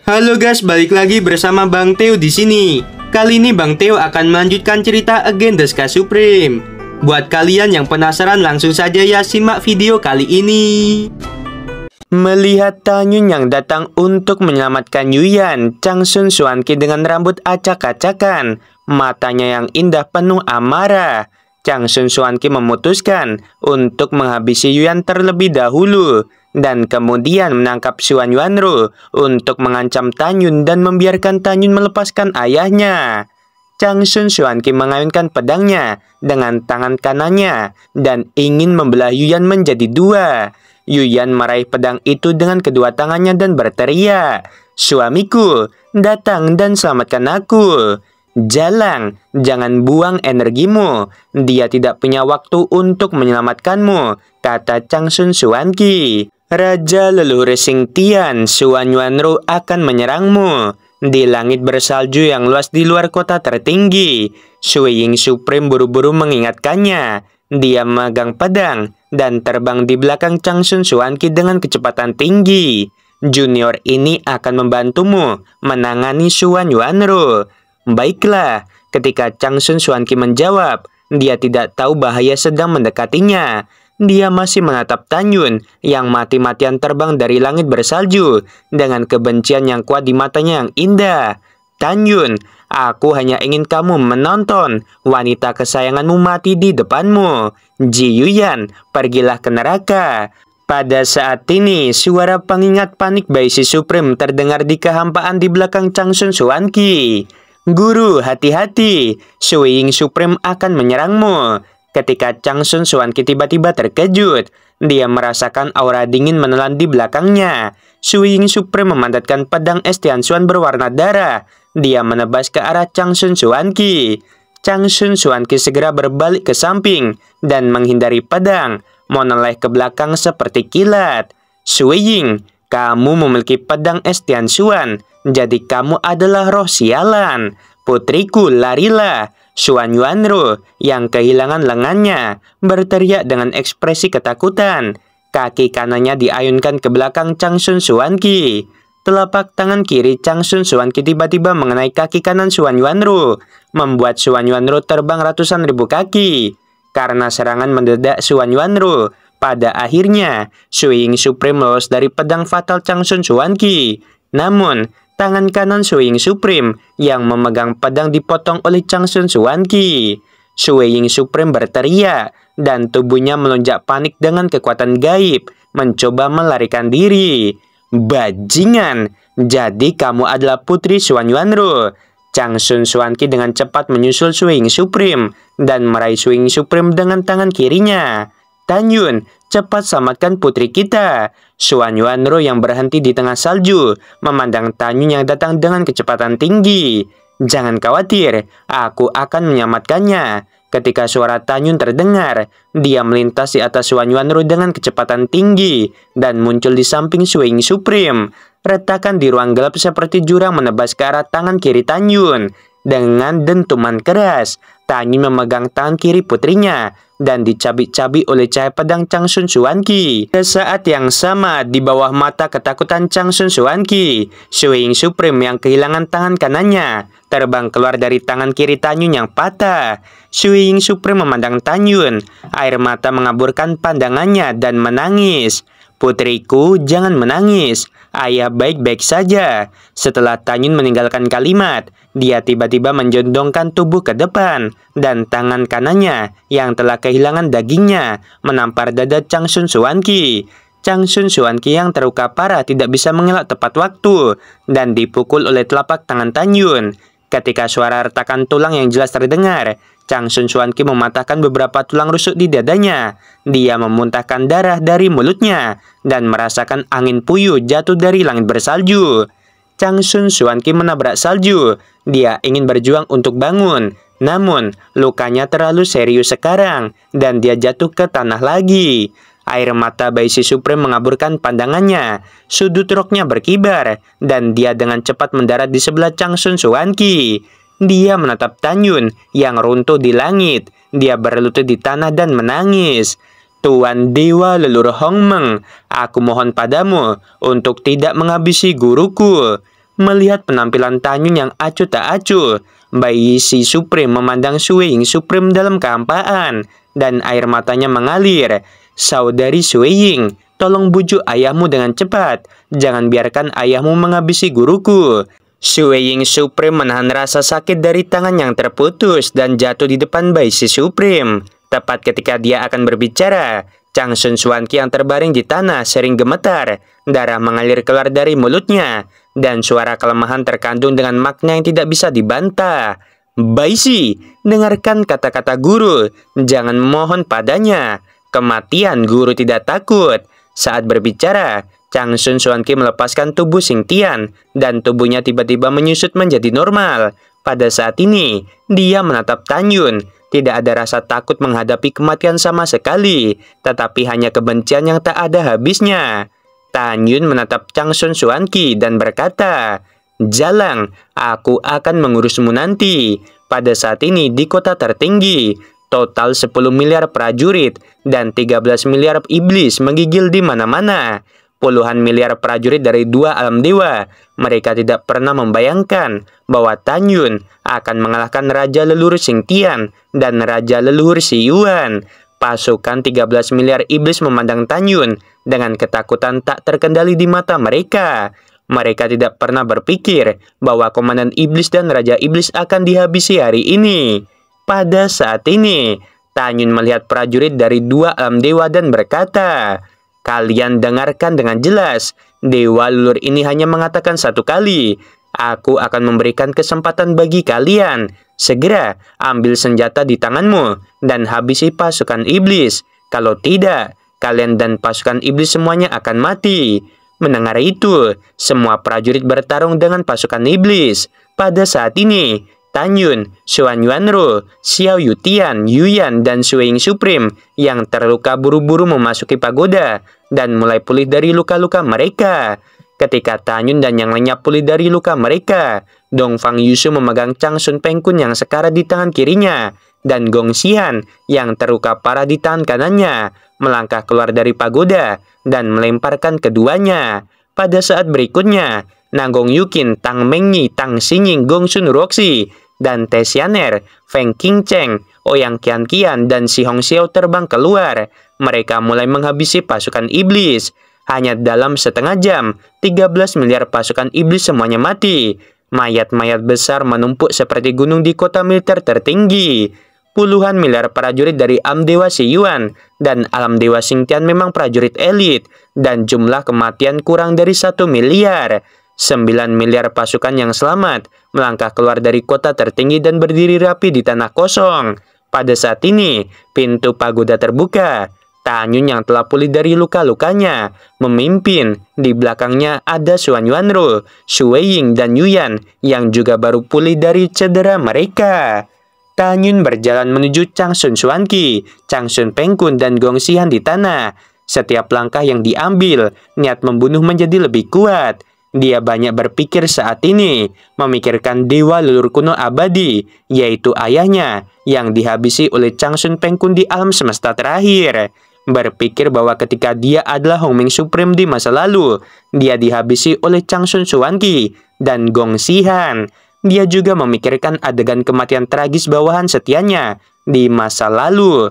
Halo guys, balik lagi bersama Bang Theo di sini. Kali ini Bang Theo akan melanjutkan cerita Again the Sky Supreme. Buat kalian yang penasaran, langsung saja ya simak video kali ini. Melihat Tanyun yang datang untuk menyelamatkan Yuyan, Changsun Xuanqi dengan rambut acak-acakan, matanya yang indah penuh amarah. Changsun Xuanqi memutuskan untuk menghabisi Yuyan terlebih dahulu dan kemudian menangkap Xuan Yuanru untuk mengancam Tanyun dan membiarkan Tanyun melepaskan ayahnya. Changsun Xuanqi mengayunkan pedangnya dengan tangan kanannya dan ingin membelah Yuyan menjadi dua. Yuyan meraih pedang itu dengan kedua tangannya dan berteriak, "Suamiku, datang dan selamatkan aku." "Jalang, jangan buang energimu. Dia tidak punya waktu untuk menyelamatkanmu," kata Changsun Xuanqi. "Raja leluhur Xingtian, Xuan Yuanru akan menyerangmu. Di langit bersalju yang luas di luar kota tertinggi." Sui Ying Supreme buru-buru mengingatkannya. Dia memegang pedang dan terbang di belakang Changsun Xuanqi dengan kecepatan tinggi. "Junior ini akan membantumu menangani Xuan Yuanru." "Baiklah," ketika Changsun Xuanqi menjawab, dia tidak tahu bahaya sedang mendekatinya. Dia masih menatap Tanyun yang mati-matian terbang dari langit bersalju dengan kebencian yang kuat di matanya yang indah. "Tanyun, aku hanya ingin kamu menonton wanita kesayanganmu mati di depanmu. Ji Yuyan, pergilah ke neraka." Pada saat ini, suara pengingat panik Baisi Supreme terdengar di kehampaan di belakang Changsun Xuanqi. "Guru, hati-hati, Sui Ying Supreme akan menyerangmu." Ketika Changsun Xuanqi tiba-tiba terkejut, dia merasakan aura dingin menelan di belakangnya. Sui Ying Supreme memandatkan pedang es Tianxuan berwarna darah. Dia menebas ke arah Changsun Xuanqi. Changsun Xuanqi segera berbalik ke samping dan menghindari pedang, menoleh ke belakang seperti kilat. "Sui Ying, kamu memiliki pedang es Tianxuan, jadi kamu adalah roh sialan. Putriku, larilah." Xuan Yuanru yang kehilangan lengannya berteriak dengan ekspresi ketakutan. Kaki kanannya diayunkan ke belakang Changsun Xuanqi. Telapak tangan kiri Changsun Xuanqi tiba-tiba mengenai kaki kanan Xuan Yuanru, membuat Xuan Yuanru terbang ratusan ribu kaki. Karena serangan mendadak Xuan Yuanru, pada akhirnya Sui Ying Supreme lolos dari pedang fatal Changsun Xuanqi. Namun, tangan kanan Sui Ying Supreme yang memegang pedang dipotong oleh Changsun Xuanqi. Sui Ying Supreme berteriak dan tubuhnya melonjak panik dengan kekuatan gaib, mencoba melarikan diri. "Bajingan, jadi kamu adalah putri Xuan Yuanru." Changsun Xuanqi dengan cepat menyusul Sui Ying Supreme dan meraih Sui Ying Supreme dengan tangan kirinya. "Tanyun, cepat selamatkan putri kita." Xuan Yuanru yang berhenti di tengah salju memandang Tanyun yang datang dengan kecepatan tinggi. "Jangan khawatir, aku akan menyelamatkannya." Ketika suara Tanyun terdengar, dia melintas di atas Xuan Yuanru dengan kecepatan tinggi dan muncul di samping Sui Ying Supreme. Retakan di ruang gelap seperti jurang menebas ke arah tangan kiri Tanyun. Dengan dentuman keras, Tanyun memegang tangan kiri putrinya dan dicabik-cabik oleh cahaya pedang Changsun Xuanqi. Pada saat yang sama, di bawah mata ketakutan Changsun Xuanqi, Sui Ying Supreme yang kehilangan tangan kanannya terbang keluar dari tangan kiri Tanyun yang patah. Sui Ying Supreme memandang Tanyun, air mata mengaburkan pandangannya dan menangis. "Putriku, jangan menangis. Ayah baik-baik saja." Setelah Tanyun meninggalkan kalimat, dia tiba-tiba menjondongkan tubuh ke depan dan tangan kanannya yang telah kehilangan dagingnya menampar dada Changsun Xuanqi. Changsun Xuanqi yang terluka parah tidak bisa mengelak tepat waktu dan dipukul oleh telapak tangan Tanyun. Ketika suara retakan tulang yang jelas terdengar, Changsun Xuanqi mematahkan beberapa tulang rusuk di dadanya. Dia memuntahkan darah dari mulutnya dan merasakan angin puyuh jatuh dari langit bersalju. Changsun Xuanqi menabrak salju. Dia ingin berjuang untuk bangun, namun lukanya terlalu serius sekarang dan dia jatuh ke tanah lagi. Air mata Baisi Supreme mengaburkan pandangannya. Sudut roknya berkibar dan dia dengan cepat mendarat di sebelah Changsun Xuanqi. Dia menatap Tanyun yang runtuh di langit. Dia berlutut di tanah dan menangis. Tuan Dewa Leluhur Hongmeng, aku mohon padamu untuk tidak menghabisi guruku. Melihat penampilan Tanyun yang acuh tak acuh, bayi si Supreme memandang Sueying Supreme dalam kehampaan, dan air matanya mengalir. "Saudari Sueying, tolong bujuk ayahmu dengan cepat. Jangan biarkan ayahmu menghabisi guruku." Sueying Supreme menahan rasa sakit dari tangan yang terputus dan jatuh di depan bayi si Supreme. Tepat ketika dia akan berbicara, Changsun Xuanqi yang terbaring di tanah sering gemetar, darah mengalir keluar dari mulutnya, dan suara kelemahan terkandung dengan makna yang tidak bisa dibantah. "Baisi, dengarkan kata-kata guru, jangan memohon padanya. Kematian guru tidak takut." Saat berbicara, Changsun Xuanqi melepaskan tubuh Xing Tian, dan tubuhnya tiba-tiba menyusut menjadi normal. Pada saat ini, dia menatap Tanyun. Tidak ada rasa takut menghadapi kematian sama sekali, tetapi hanya kebencian yang tak ada habisnya. Tanyun menatap Changsun Xuanqi dan berkata, "Jalang, aku akan mengurusmu nanti." Pada saat ini di kota tertinggi, total 10 miliar prajurit dan 13 miliar iblis menggigil di mana-mana. Puluhan miliar prajurit dari dua alam dewa. Mereka tidak pernah membayangkan bahwa Tanyun akan mengalahkan Raja Leluhur Xing Tian dan Raja Leluhur Xi Yuan. Pasukan 13 miliar iblis memandang Tanyun dengan ketakutan tak terkendali di mata mereka. Mereka tidak pernah berpikir bahwa komandan iblis dan Raja Iblis akan dihabisi hari ini. Pada saat ini, Tanyun melihat prajurit dari dua alam dewa dan berkata, "Kalian dengarkan dengan jelas, Dewa Leluhur ini hanya mengatakan satu kali, aku akan memberikan kesempatan bagi kalian. Segera ambil senjata di tanganmu dan habisi pasukan iblis. Kalau tidak, kalian dan pasukan iblis semuanya akan mati." Mendengar itu, semua prajurit bertarung dengan pasukan iblis. Pada saat ini, Tanyun, Xuan Yuanru, Xiao Yutian, Yuyan, dan Sueying Supreme yang terluka buru-buru memasuki pagoda dan mulai pulih dari luka-luka mereka. Ketika Tanyun dan yang lainnya pulih dari luka mereka, Dongfang Yushu memegang Changsun Pengkun yang sekarat di tangan kirinya, dan Gong Xian yang terluka parah di tangan kanannya melangkah keluar dari pagoda dan melemparkan keduanya. Pada saat berikutnya, Nanggong Yukin, Tang Mengyi, Tang Xinging, Gong Sun Roxi, dan Tesianer, Feng Qingcheng, Ouyang Qianqian, dan Si Hong Xiao terbang keluar. Mereka mulai menghabisi pasukan iblis. Hanya dalam setengah jam, 13 miliar pasukan iblis semuanya mati. Mayat-mayat besar menumpuk seperti gunung di kota militer tertinggi. Puluhan miliar prajurit dari alam dewa Xi Yuan dan alam dewa Xing Tian memang prajurit elit, dan jumlah kematian kurang dari 1 miliar. 9 miliar pasukan yang selamat melangkah keluar dari kota tertinggi dan berdiri rapi di tanah kosong. Pada saat ini, pintu pagoda terbuka. Tanyun yang telah pulih dari luka-lukanya memimpin. Di belakangnya ada Xuan Yuanru, Sueying, dan Yuyan yang juga baru pulih dari cedera mereka. Tanyun berjalan menuju Changsun Xuanqi, Changsun Pengkun, dan Gong Xian di tanah. Setiap langkah yang diambil, niat membunuh menjadi lebih kuat. Dia banyak berpikir saat ini, memikirkan dewa leluhur kuno abadi, yaitu ayahnya, yang dihabisi oleh Changsun Pengkun di alam semesta terakhir. Berpikir bahwa ketika dia adalah Hongmeng Supreme di masa lalu, dia dihabisi oleh Changsun Xuanqi dan Gong Xian. Dia juga memikirkan adegan kematian tragis bawahan setianya di masa lalu.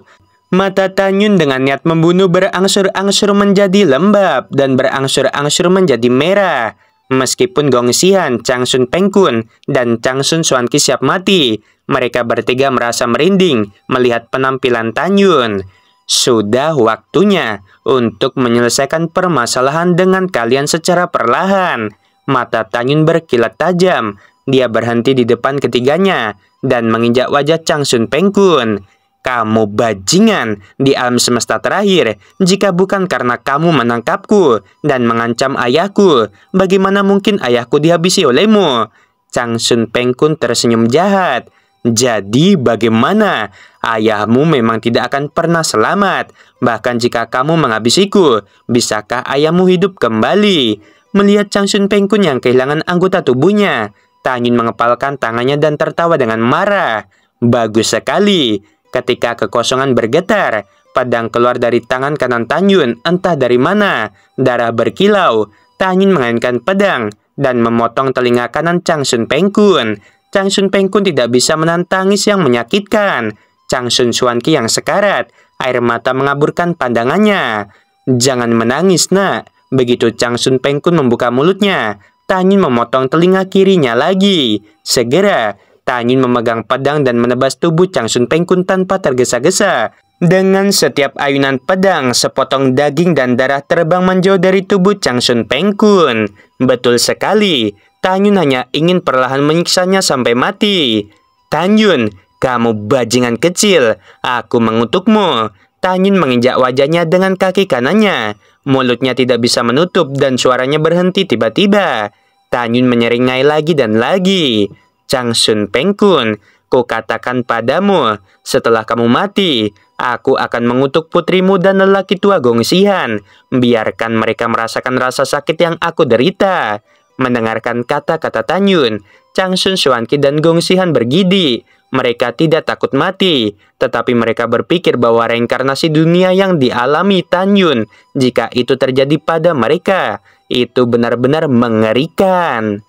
Mata Tanyun dengan niat membunuh berangsur-angsur menjadi lembab dan berangsur-angsur menjadi merah. Meskipun Gong Xian, Changsun Pengkun, dan Changsun Xuanqi siap mati, mereka bertiga merasa merinding melihat penampilan Tanyun. Sudah waktunya untuk menyelesaikan permasalahan dengan kalian secara perlahan. Mata Tanyun berkilat tajam. Dia berhenti di depan ketiganya dan menginjak wajah Changsun Pengkun. "Kamu bajingan di alam semesta terakhir. Jika bukan karena kamu menangkapku dan mengancam ayahku, bagaimana mungkin ayahku dihabisi olehmu?" Changsun Pengkun tersenyum jahat. "Jadi bagaimana? Ayahmu memang tidak akan pernah selamat. Bahkan jika kamu menghabisiku, bisakah ayahmu hidup kembali?" Melihat Changsun Pengkun yang kehilangan anggota tubuhnya, Tanyun mengepalkan tangannya dan tertawa dengan marah. "Bagus sekali." Ketika kekosongan bergetar, pedang keluar dari tangan kanan Tanyun, entah dari mana. Darah berkilau. Tanyun mengaitkan pedang dan memotong telinga kanan Chang Sun Pengkun. Chang Sun Pengkun tidak bisa menahan tangis yang menyakitkan. Chang Sun Suanki yang sekarat, air mata mengaburkan pandangannya. "Jangan menangis, nak." Begitu Chang Sun Pengkun membuka mulutnya, Tan Yun memotong telinga kirinya lagi. Segera, Tan Yun memegang pedang dan menebas tubuh Chang Sun Pengkun tanpa tergesa-gesa. Dengan setiap ayunan pedang, sepotong daging dan darah terbang menjauh dari tubuh Chang Sun Pengkun. Betul sekali, Tan Yun hanya ingin perlahan menyiksanya sampai mati. "Tan Yun, kamu bajingan kecil, aku mengutukmu." Tan Yun menginjak wajahnya dengan kaki kanannya. Mulutnya tidak bisa menutup dan suaranya berhenti tiba-tiba. Tan Yun menyeringai lagi dan lagi. "Chang Sun Pengkun, ku katakan padamu, setelah kamu mati, aku akan mengutuk putrimu dan lelaki tua Gong Xihan. Biarkan mereka merasakan rasa sakit yang aku derita." Mendengarkan kata-kata Tan Yun, Chang Sun Suanki dan Gong Xihan bergidik. Mereka tidak takut mati, tetapi mereka berpikir bahwa reinkarnasi dunia yang dialami Tan Yun, jika itu terjadi pada mereka, itu benar-benar mengerikan.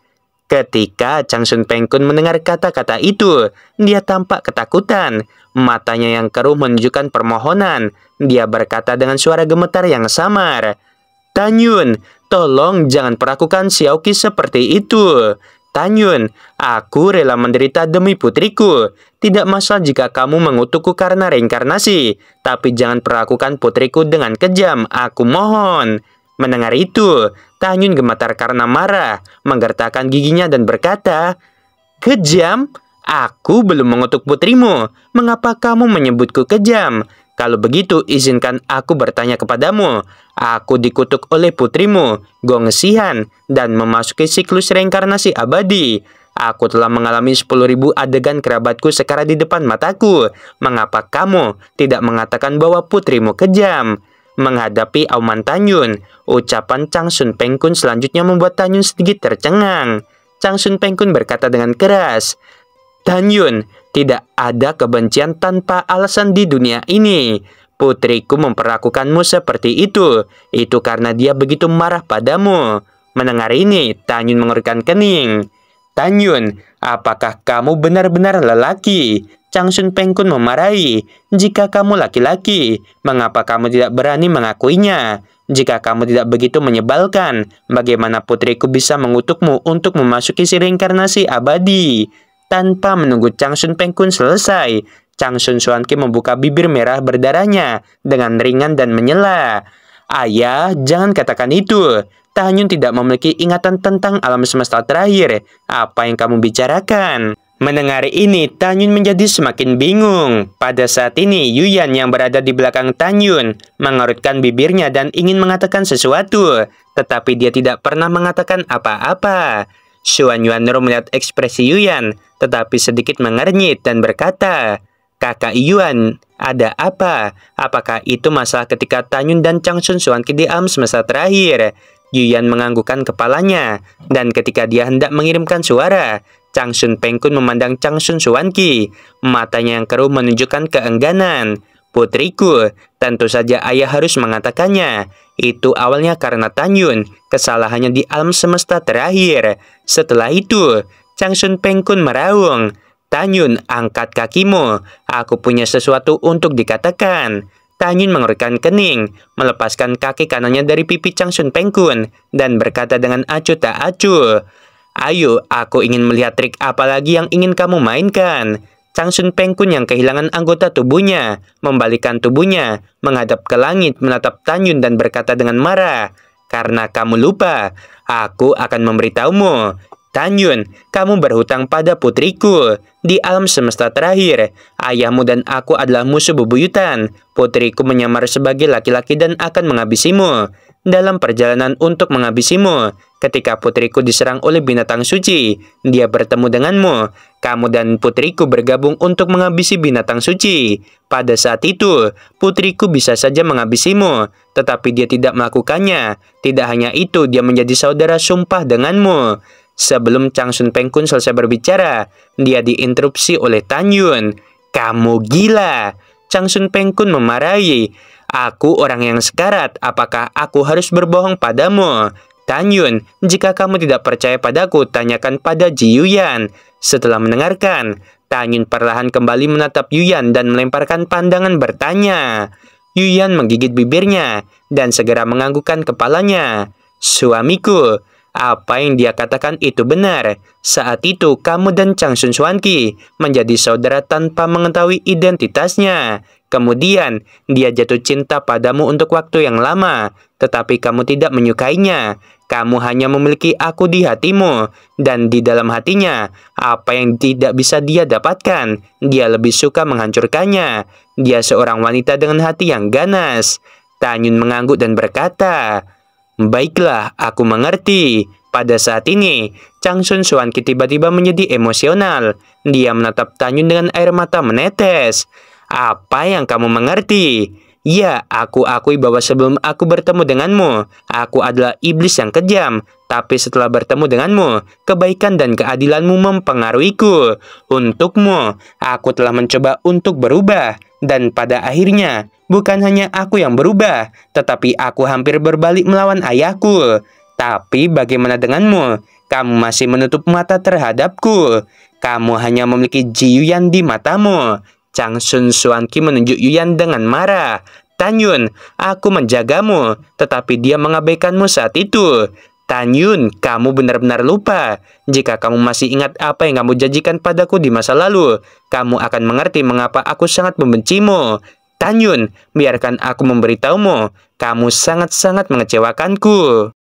Ketika Chang Sun Pengkun mendengar kata-kata itu, dia tampak ketakutan. Matanya yang keruh menunjukkan permohonan. Dia berkata dengan suara gemetar yang samar, "Tan Yun, tolong jangan perlakukan Xiaoqi seperti itu. Tan Yun, aku rela menderita demi putriku. Tidak masalah jika kamu mengutukku karena reinkarnasi, tapi jangan perlakukan putriku dengan kejam, aku mohon." Mendengar itu, Tan Yun gemetar karena marah, menggertakkan giginya dan berkata, "Kejam? Aku belum mengutuk putrimu. Mengapa kamu menyebutku kejam? Kalau begitu, izinkan aku bertanya kepadamu. Aku dikutuk oleh putrimu, Gong Xihan, dan memasuki siklus reinkarnasi abadi. Aku telah mengalami 10.000 adegan kerabatku sekarat di depan mataku. Mengapa kamu tidak mengatakan bahwa putrimu kejam?" Menghadapi auman Tan Yun, ucapan Chang Sun Pengkun selanjutnya membuat Tan Yun sedikit tercengang. Chang Sun Pengkun berkata dengan keras, "Tan Yun, tidak ada kebencian tanpa alasan di dunia ini. Putriku memperlakukanmu seperti itu karena dia begitu marah padamu." Mendengar ini, Tan Yun mengerutkan kening. "Tan Yun, apakah kamu benar-benar lelaki?" Chang Sun Pengkun memarahi. "Jika kamu laki-laki, mengapa kamu tidak berani mengakuinya? Jika kamu tidak begitu menyebalkan, bagaimana putriku bisa mengutukmu untuk memasuki si reinkarnasi abadi?" Tanpa menunggu Chang Sun Pengkun selesai, Chang Sun Suanki membuka bibir merah berdarahnya dengan ringan dan menyela. "Ayah, jangan katakan itu. Tan Yun tidak memiliki ingatan tentang alam semesta terakhir. Apa yang kamu bicarakan?" Mendengar ini, Tan Yun menjadi semakin bingung. Pada saat ini, Yuyan yang berada di belakang Tan Yun mengerutkan bibirnya dan ingin mengatakan sesuatu, tetapi dia tidak pernah mengatakan apa-apa. Xuan Yuanru melihat ekspresi Yuyan, tetapi sedikit mengernyit dan berkata, "Kakak Yuan, ada apa? Apakah itu masalah ketika Tan Yun dan Chang Sun Suanki di alam semesta terakhir?" Yuyan menganggukkan kepalanya, dan ketika dia hendak mengirimkan suara, Chang Sun Pengkun memandang Chang Sun Suanki. Matanya yang keruh menunjukkan keengganan. "Putriku, tentu saja ayah harus mengatakannya. Itu awalnya karena Tan Yun, kesalahannya di alam semesta terakhir." Setelah itu, Chang Sun Pengkun meraung, "Tan Yun, angkat kakimu. Aku punya sesuatu untuk dikatakan." Tan Yun mengerutkan kening, melepaskan kaki kanannya dari pipi Chang Sun Pengkun, dan berkata dengan acuh tak acuh, "Ayo, aku ingin melihat trik apa lagi yang ingin kamu mainkan." Chang Sun Pengkun yang kehilangan anggota tubuhnya, membalikkan tubuhnya, menghadap ke langit, menatap Tan Yun dan berkata dengan marah, "Karena kamu lupa, aku akan memberitahumu. Tan Yun, kamu berhutang pada putriku. Di alam semesta terakhir, ayahmu dan aku adalah musuh bebuyutan. Putriku menyamar sebagai laki-laki dan akan menghabisimu. Dalam perjalanan untuk menghabisimu, ketika putriku diserang oleh binatang suci, dia bertemu denganmu. Kamu dan putriku bergabung untuk menghabisi binatang suci. Pada saat itu, putriku bisa saja menghabisimu, tetapi dia tidak melakukannya. Tidak hanya itu, dia menjadi saudara sumpah denganmu." Sebelum Chang Sun Pengkun selesai berbicara, dia diinterupsi oleh Tan Yun. "Kamu gila!" Chang Sun Pengkun memarahi. "Aku orang yang sekarat, apakah aku harus berbohong padamu?" Tan Yun, jika kamu tidak percaya padaku, tanyakan pada Ji Yuyan. Setelah mendengarkan, Tan Yun perlahan kembali menatap Yuyan dan melemparkan pandangan bertanya. Yuyan menggigit bibirnya dan segera menganggukkan kepalanya. Suamiku, apa yang dia katakan itu benar. Saat itu kamu dan Chang Sun Suanki menjadi saudara tanpa mengetahui identitasnya. Kemudian dia jatuh cinta padamu untuk waktu yang lama, tetapi kamu tidak menyukainya. Kamu hanya memiliki aku di hatimu, dan di dalam hatinya, apa yang tidak bisa dia dapatkan, dia lebih suka menghancurkannya. Dia seorang wanita dengan hati yang ganas. Tan Yun mengangguk dan berkata, baiklah, aku mengerti. Pada saat ini, Chang Sun Suanki tiba-tiba menjadi emosional. Dia menatap Tan Yun dengan air mata menetes. Apa yang kamu mengerti? Ya, aku akui bahwa sebelum aku bertemu denganmu, aku adalah iblis yang kejam. Tapi setelah bertemu denganmu, kebaikan dan keadilanmu mempengaruhiku. Untukmu, aku telah mencoba untuk berubah. Dan pada akhirnya, bukan hanya aku yang berubah, tetapi aku hampir berbalik melawan ayahku. Tapi bagaimana denganmu? Kamu masih menutup mata terhadapku. Kamu hanya memiliki Ji Yuyan di matamu. Chang Sun Suanki menunjuk Yuyan dengan marah. Tan Yun, aku menjagamu, tetapi dia mengabaikanmu saat itu. Tan Yun, kamu benar-benar lupa. Jika kamu masih ingat apa yang kamu janjikan padaku di masa lalu, kamu akan mengerti mengapa aku sangat membencimu. Tan Yun, biarkan aku memberitahumu, kamu sangat-sangat mengecewakanku.